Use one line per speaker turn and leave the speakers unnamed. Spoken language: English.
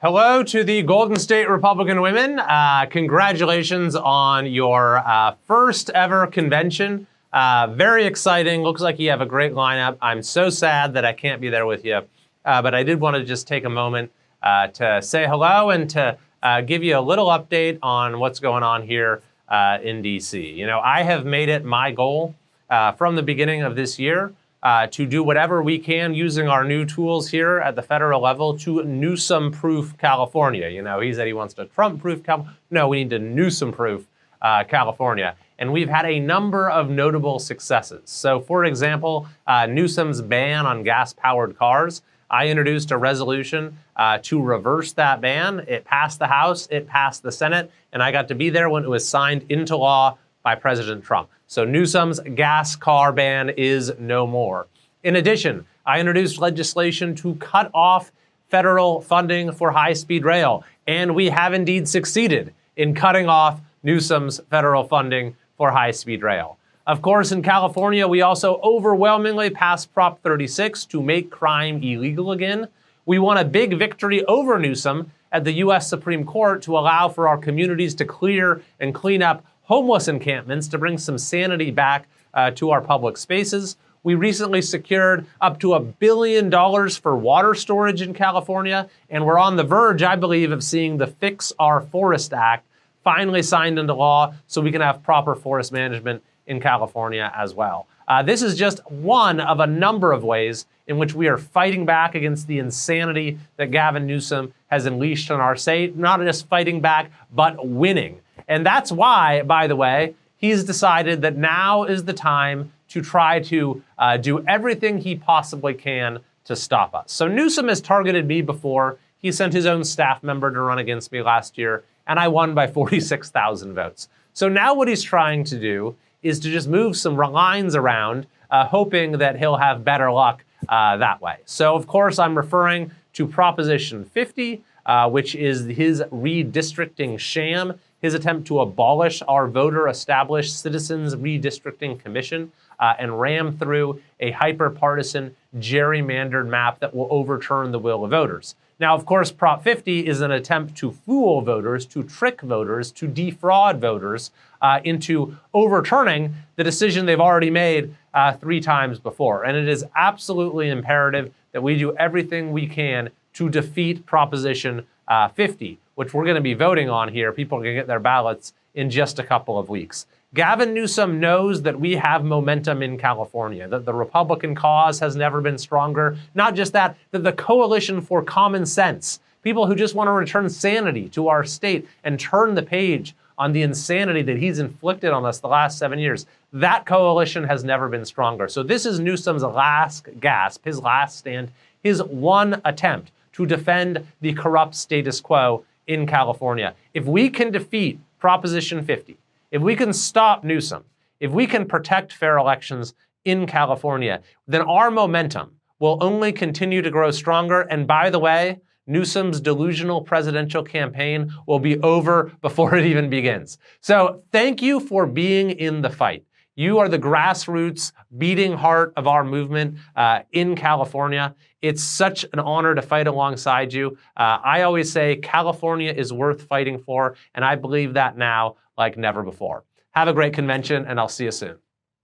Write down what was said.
Hello to the Golden State Republican women. Congratulations on your first ever convention. Very exciting. Looks like you have a great lineup. I'm so sad that I can't be there with you. But I did want to just take a moment to say hello and to give you a little update on what's going on here in DC. You know, I have made it my goal from the beginning of this year to do whatever we can using our new tools here at the federal level to Newsom-proof California. You know, he said he wants to Trump-proof California. No, we need to Newsom-proof California. And we've had a number of notable successes. So, for example, Newsom's ban on gas-powered cars. I introduced a resolution to reverse that ban. It passed the House, it passed the Senate, and I got to be there when it was signed into law by President Trump. So Newsom's gas car ban is no more. In addition, I introduced legislation to cut off federal funding for high-speed rail, and we have indeed succeeded in cutting off Newsom's federal funding for high-speed rail. Of course, in California, we also overwhelmingly passed Prop 36 to make crime illegal again. We won a big victory over Newsom at the U.S. Supreme Court to allow for our communities to clear and clean up homeless encampments to bring some sanity back to our public spaces. We recently secured up to $1 billion for water storage in California, and we're on the verge, I believe, of seeing the Fix Our Forest Act finally signed into law so we can have proper forest management in California as well. This is just one of a number of ways in which we are fighting back against the insanity that Gavin Newsom has unleashed on our state, not just fighting back, but winning. And that's why, by the way, he's decided that now is the time to try to do everything he possibly can to stop us. So Newsom has targeted me before. He sent his own staff member to run against me last year, and I won by 46,000 votes. So now what he's trying to do is to just move some lines around, hoping that he'll have better luck that way. So, of course, I'm referring to Proposition 50, which is his redistricting sham, his attempt to abolish our voter-established Citizens Redistricting Commission and ram through a hyper-partisan, gerrymandered map that will overturn the will of voters. Now, of course, Prop 50 is an attempt to fool voters, to trick voters, to defraud voters into overturning the decision they've already made 3 times before. And it is absolutely imperative that we do everything we can to defeat Proposition 50, which we're going to be voting on here. People are going to get their ballots in just a couple of weeks. Gavin Newsom knows that we have momentum in California, that the Republican cause has never been stronger. Not just that, that the Coalition for Common Sense, people who just want to return sanity to our state and turn the page on the insanity that he's inflicted on us the last 7 years, that coalition has never been stronger. So this is Newsom's last gasp, his last stand, his one attempt to defend the corrupt status quo in California. If we can defeat Proposition 50, if we can stop Newsom, if we can protect fair elections in California, then our momentum will only continue to grow stronger. And by the way, Newsom's delusional presidential campaign will be over before it even begins. So thank you for being in the fight. You are the grassroots beating heart of our movement in California. It's such an honor to fight alongside you. I always say California is worth fighting for, and I believe that now like never before. Have a great convention, and I'll see you soon.